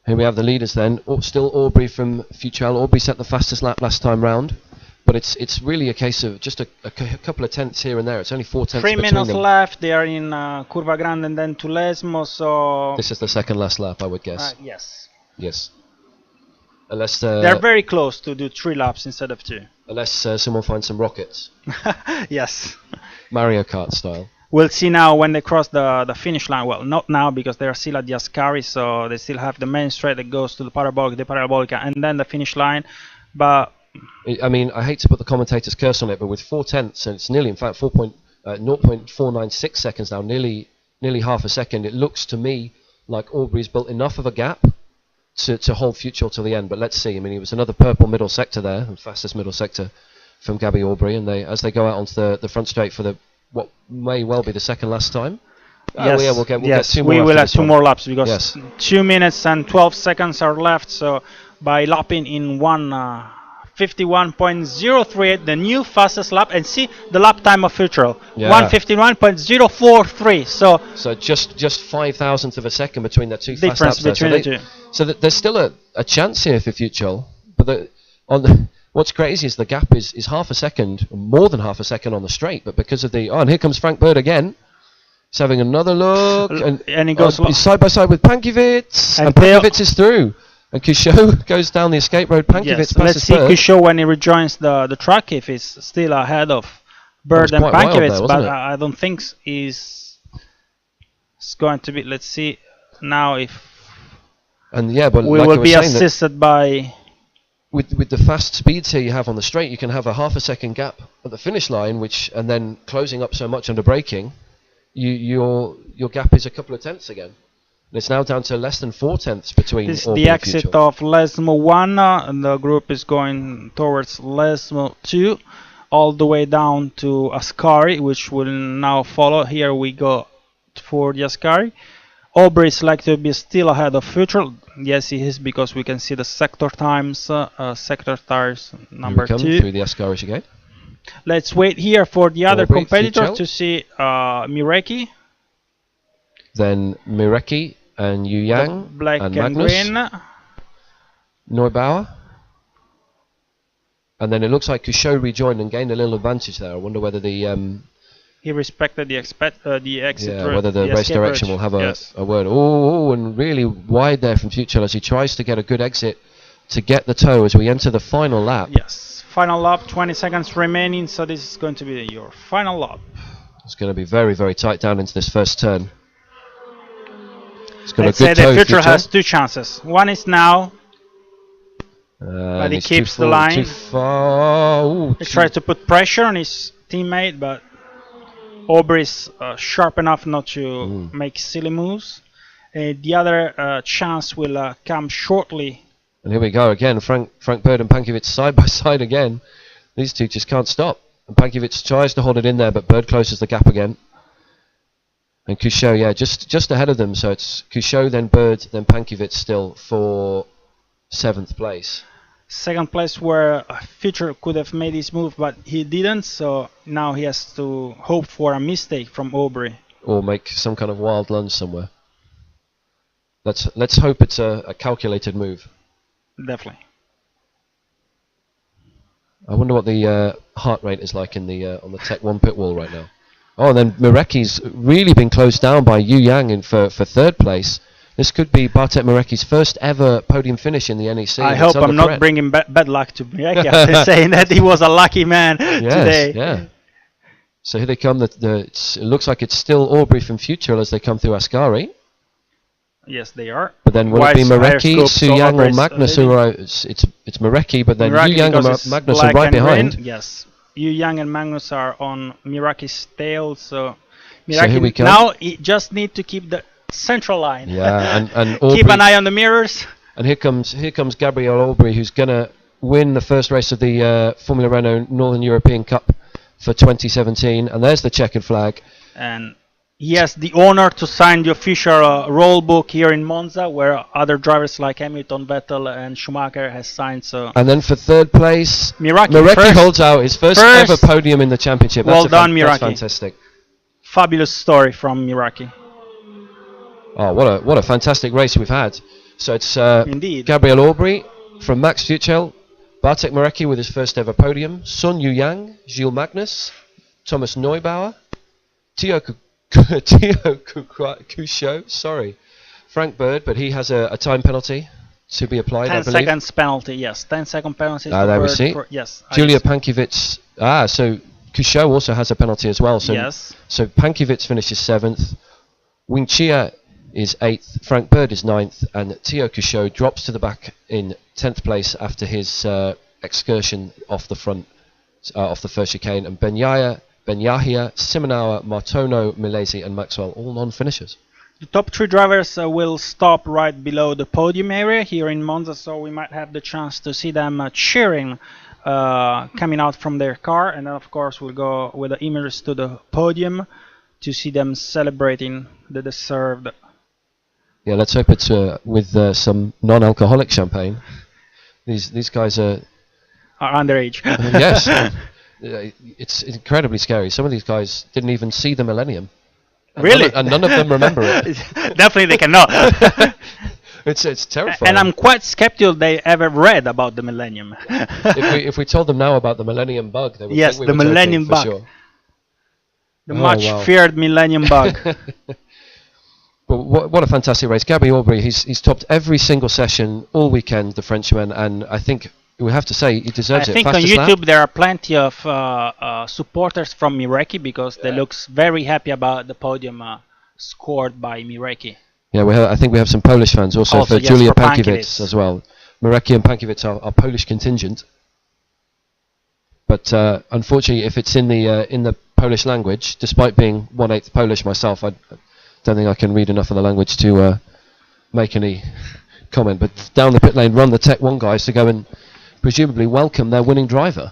Here we have the leaders then. Still Aubrey from Futrell. Aubrey set the fastest lap last time round, but it's really a case of just a couple of tenths here and there. It's only 4 tenths between them. 3 minutes left. They are in Curva Grande and then Tulesmo, so... This is the second last lap, I would guess. Yes. Yes. Unless... They're very close to do 3 laps instead of 2. Unless someone finds some rockets. Yes. Mario Kart style. We'll see now when they cross the finish line. Well, not now because they are still at the Ascari, so they still have the main straight that goes to the Parabolica, and then the finish line. But I mean, I hate to put the commentator's curse on it, but with 4 tenths, and it's nearly, in fact, 0.496 seconds now, nearly half a second, it looks to me like Aubrey's built enough of a gap to hold Future till the end. But let's see. I mean, it was another purple middle sector there, the fastest middle sector from Gabby Aubrey, and as they go out onto the front straight for what may well be the second last time. Yes, we'll get 2 more. We will have 2 more laps because yes. 2 minutes and 12 seconds are left. So by lapping in 1:51.038, the new fastest lap, and see the lap time of Futrell, 1:51.043. So just 5,000th of a second between the 2 fast laps between the two. So there's still a chance here for Futrell, but what's crazy is the gap is half a second, more than half a second on the straight, but because of and here comes Frank Bird again. He's having another look, and he goes he's side by side with Pankiewicz, and Pankiewicz is through. And Couchot goes down the escape road. Pankiewicz Yes, passes let's see Bird. Couchot when he rejoins the track, if he's still ahead of Bird and quite wild Pankiewicz, there, but wasn't it? I don't think he's going to be. Let's see now if And yeah, but we like I will was be saying, that assisted by. with the fast speeds here you have on the straight, you can have a half a second gap at the finish line, and then closing up so much under braking, your gap is a couple of tenths again. And it's now down to less than 4 tenths between. This is Aubrey the and exit Couchot. of Lesmo 1, and the group is going towards Lesmo 2, all the way down to Ascari, which will now follow. Here we go for the Ascari. Aubrey is likely to be still ahead of Future. Yes, he is, because we can see the sector times, sector tires number 2. Through the Ascari chicane. Let's wait here for the other Aubrey, competitors Fuchel. to see Mireki, Then Mireki and Yu the Yang black and and Magnus, green. Neubauer. And then it looks like Couchot rejoined and gained a little advantage there. I wonder whether the He respected the exit route, whether the race escape direction route. will have Yes. a word. Oh, and really wide there from Future as he tries to get a good exit to get the toe as we enter the final lap. Yes, final lap, 20 seconds remaining, so this is going to be your final lap. It's going to be very, very tight down into this first turn. It's got Let's a say good the toe, Future has 2 chances. One is now, but he it's keeps too the line. Too far. Ooh, He tries to put pressure on his teammate, but Aubrey's sharp enough not to make silly moves. The other chance will come shortly. And here we go again. Frank Bird and Pankiewicz side by side again. These two just can't stop. And Pankiewicz tries to hold it in there, but Bird closes the gap again. And Couchot, yeah, just ahead of them. So it's Couchot, then Bird, then Pankiewicz still for 7th place. Second place where Future could have made his move, but he didn't, so now he has to hope for a mistake from Aubrey. Or make some kind of wild lunge somewhere. Let's hope it's a calculated move. Definitely. I wonder what the heart rate is like in the on the Tech 1 pit wall right now. Oh, and then Mireki's really been closed down by Yu Yang for 3rd place. This could be Bartek Mireki's first ever podium finish in the NEC. I hope I'm not bringing bad luck to Mireki after saying that he was a lucky man today. Yeah. So here they come. It looks like it's still Aubrey from Future as they come through Ascari. Yes, they are. But then will it be Mireki, Su Yang or Magnus who are... It's Mireki, but then Mireki, Yu Yang and Magnus are right behind. Green. Yes. Yu Yang and Magnus are on Miraki's tail, so Mireki here we come. Now he just need to keep the central line. Yeah, and Aubrey, keep an eye on the mirrors. And here comes Gabriel Aubrey, who's gonna win the first race of the Formula Renault Northern European Cup for 2017. And there's the checkered flag. And he has the honor to sign the official rule book here in Monza, where other drivers like Hamilton, Vettel, and Schumacher has signed. So. And then for 3rd place, Mireki holds out his first ever podium in the championship. Well done, Mireki. That's fantastic. Fabulous story from Mireki. Oh, what a fantastic race we've had. So it's Indeed. Gabriel Aubrey from Max Fuchel, Bartek Mireki with his first ever podium, Sun Yu Yang, Gilles Magnus, Thomas Neubauer, Theo Couchot, sorry, Frank Bird, but he has a time penalty to be applied, 10 I believe. seconds penalty, yes. 10-second penalty. There we see. Yes. Julia Pankiewicz. So Couchot also has a penalty as well. So, yes. So Pankiewicz finishes 7th. Wing Chia is 8th. Frank Bird is 9th. And Theo Couchot drops to the back in 10th place after his excursion off the front, off the first chicane. And Ben Yahia, Simonauer, Martono, Milesi and Maxwell, all non-finishers. The top 3 drivers will stop right below the podium area here in Monza, so we might have the chance to see them cheering coming out from their car. And then, of course, we'll go with the images to the podium to see them celebrating the deserved. Yeah, let's hope it's with some non-alcoholic champagne. These guys are underage. Yes. It's incredibly scary. Some of these guys didn't even see the Millennium. Really? And none of them remember it. Definitely they cannot. It's terrifying. And I'm quite skeptical they ever read about the Millennium. if we told them now about the Millennium Bug, they would yes, think we the were Millennium joking, Bug. for sure. The much feared Millennium Bug. But what a fantastic race. Gabby Aubrey, he's topped every single session all weekend, the Frenchman, and I think we have to say he deserves it. I think on Fastest YouTube lap? there are plenty of supporters from Mireki because they look very happy about the podium scored by Mireki. Yeah, I think we have some Polish fans also for yes, Julia for Pankiewicz as well. Mareki and Pankiewicz are Polish contingent. But unfortunately, if it's in the Polish language, despite being 1/8 Polish myself, I don't think I can read enough of the language to make any comment. But down the pit lane run the Tech 1 guys to go and presumably welcome their winning driver.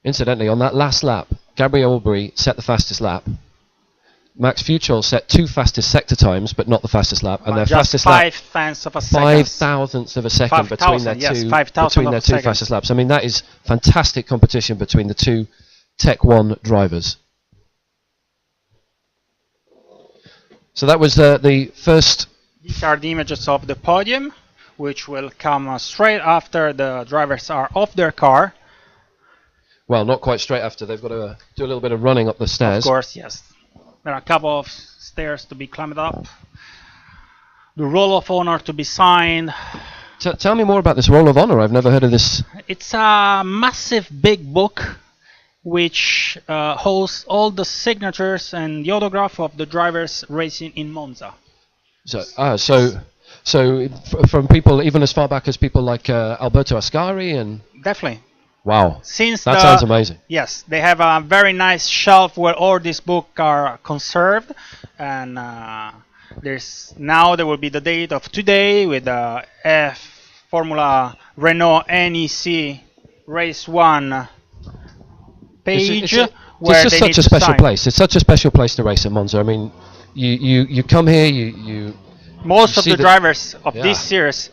Incidentally, on that last lap, Gabriel Aubrey set the fastest lap. Max Fuchol set 2 fastest sector times, but not the fastest lap. And their just fastest lap, 5/10 of a second. 5,000ths of a second between their two fastest laps. I mean, that is fantastic competition between the two Tech 1 drivers. So that was the first. These are the images of the podium, which will come straight after the drivers are off their car. Well, not quite straight after. They've got to do a little bit of running up the stairs. Of course, yes. There are a couple of stairs to be climbed up. The Roll of Honor to be signed. Tell me more about this Roll of Honor. I've never heard of this. It's a massive big book which holds all the signatures and the autograph of the drivers racing in Monza. So from people even as far back as people like Alberto Ascari and. Definitely. Wow. That sounds amazing. Yes, they have a very nice shelf where all these books are conserved, and there will be the date of today with the Formula Renault NEC Race 1 page. It's just such a special place. It's such a special place to race at Monza. I mean, you come here, you most of the drivers of this series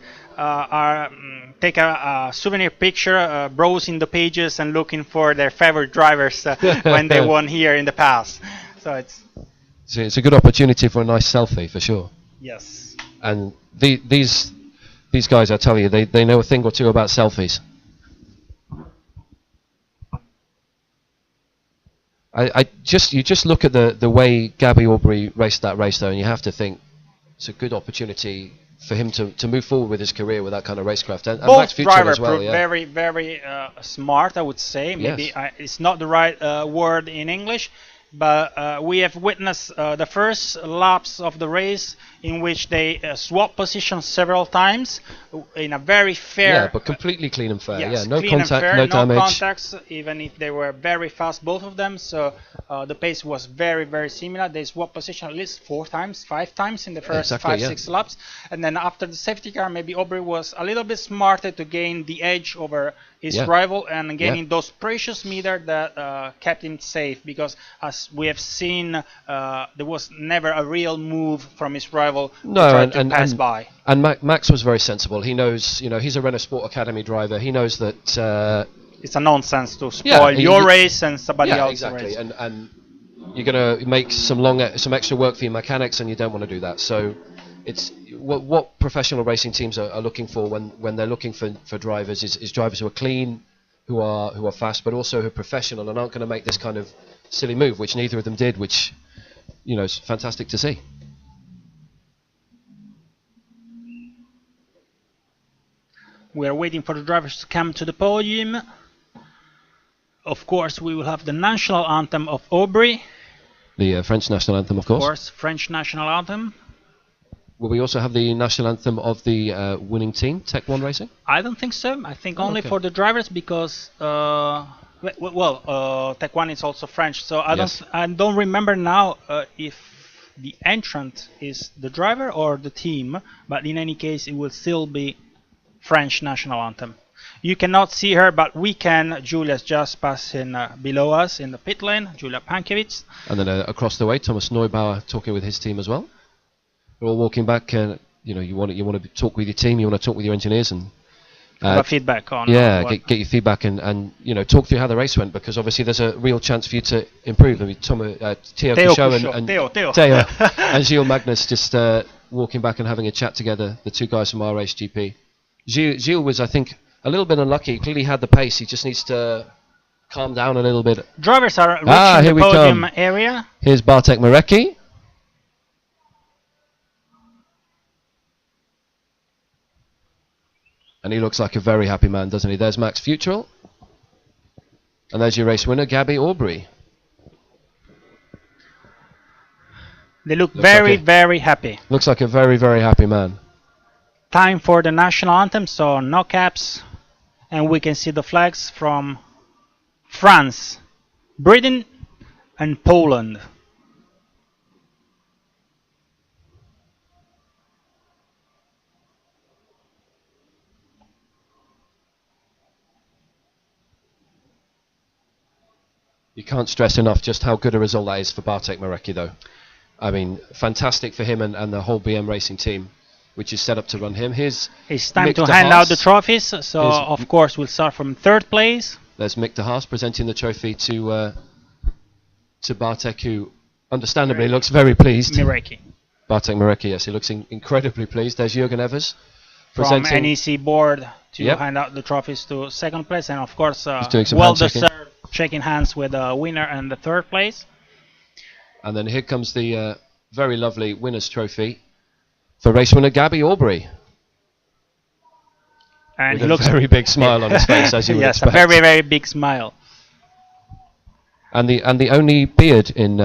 take a souvenir picture, browsing the pages and looking for their favorite drivers when they won here in the past. So it's a good opportunity for a nice selfie for sure. Yes. And these guys, I tell you, they know a thing or two about selfies. You just look at the way Gabby Aubrey raced that race though, and you have to think it's a good opportunity for him to move forward with his career with that kind of racecraft. And Max Fuchol drivers as well, proved very, very smart, I would say. Maybe it's not the right word in English, but we have witnessed the first laps of the race in which they swapped positions several times in a very fair. Yeah, but completely clean and fair. Yes, no clean contact, and fair, no damage. No contacts, even if they were very fast, both of them. So the pace was very, very similar. They swapped position at least 4 times, 5 times in the first 5-6 laps. And then after the safety car, maybe Aubrey was a little bit smarter to gain the edge over his rival and gaining those precious meters that kept him safe. Because as we have seen, there was never a real move from his rival to try to pass by. And Max was very sensible. He knows, he's a Renault Sport Academy driver. He knows that it's a nonsense to spoil your race and somebody else's race. And you're going to make some extra work for your mechanics, and you don't want to do that. So it's what professional racing teams are looking for when they're looking for drivers is drivers who are clean, who are fast, but also who are professional and aren't going to make this kind of silly move, which neither of them did, which is fantastic to see. We are waiting for the drivers to come to the podium. Of course, we will have the national anthem of Aubrey. The French national anthem, of course. Of course, French national anthem. Will we also have the national anthem of the winning team, Tech 1 Racing? I don't think so. I think only for the drivers because, Tech 1 is also French. So I don't remember now if the entrant is the driver or the team. But in any case, it will still be French national anthem. You cannot see her, but we can. Julia's just passing below us in the pit lane, Julia Pankiewicz. And then across the way, Thomas Neubauer talking with his team as well. We're all walking back, and you want to talk with your team, you want to talk with your engineers, and feedback on. Get your feedback and talk through how the race went, because obviously there's a real chance for you to improve. I mean, Theo and Gilles Magnus just walking back and having a chat together, the two guys from RHGP. Gilles was, I think, a little bit unlucky. He clearly had the pace. He just needs to calm down a little bit. Drivers are reaching Here the we podium come. area. Here's Bartek Marecki. And he looks like a very happy man, doesn't he? There's Max Futrell. And there's your race winner, Gabby Aubrey. They look very happy. Looks like a very, very happy man. Time for the national anthem, so no caps. And we can see the flags from France, Britain, and Poland. You can't stress enough just how good a result that is for Bartek Marecki, though. I mean, fantastic for him and the whole BM Racing team, which is set up to run him. It's time to hand out the trophies, so of course we'll start from third place. There's Mick de Haas presenting the trophy to Bartek, who understandably looks very pleased. Marecki. Bartek Marecki, yes, he looks incredibly pleased. There's Jürgen Evers from NEC board to hand out the trophies to second place, and of course well deserved shaking hands with the winner and the third place. And then here comes the very lovely winner's trophy for race winner Gabby Aubrey. And with he looks a very big smile on his face, as you would expect. Yes, a very big smile. And the only beard in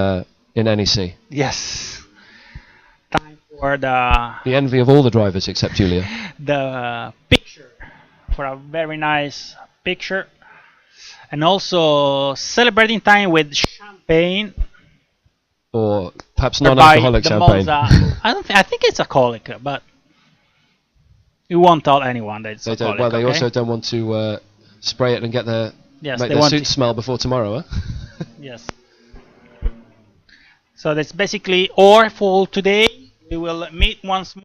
NEC. Yes. Time for the envy of all the drivers except Julia. The picture, for a very nice picture. And also celebrating time with champagne. Or perhaps non-alcoholic champagne. MONZA. I think it's alcoholic, but you won't tell anyone that it's alcoholic. Well, they also don't want to spray it and make their suits smell before tomorrow, huh? Yes. So that's basically all for today. We will meet once more.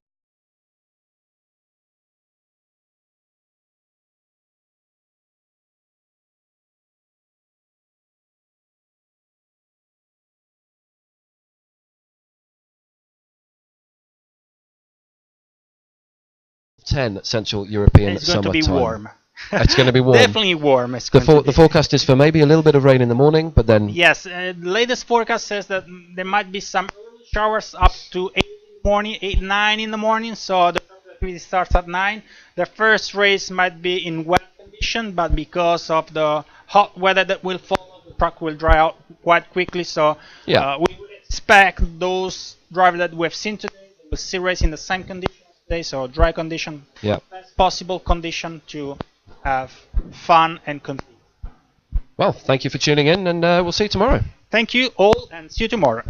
Central European it's going to be summertime. Warm. It's going to be warm. Definitely warm. The forecast is for maybe a little bit of rain in the morning, but then... Yes, the latest forecast says that there might be some early showers up to 8 in the morning, 8, 9 in the morning, so the activity starts at 9. The first race might be in wet condition, but because of the hot weather that will follow, the track will dry out quite quickly, so we would expect those drivers that we've seen today will still race in the same condition today, so dry condition, best possible condition to have fun and compete. Well, thank you for tuning in, and we'll see you tomorrow. Thank you all, and see you tomorrow.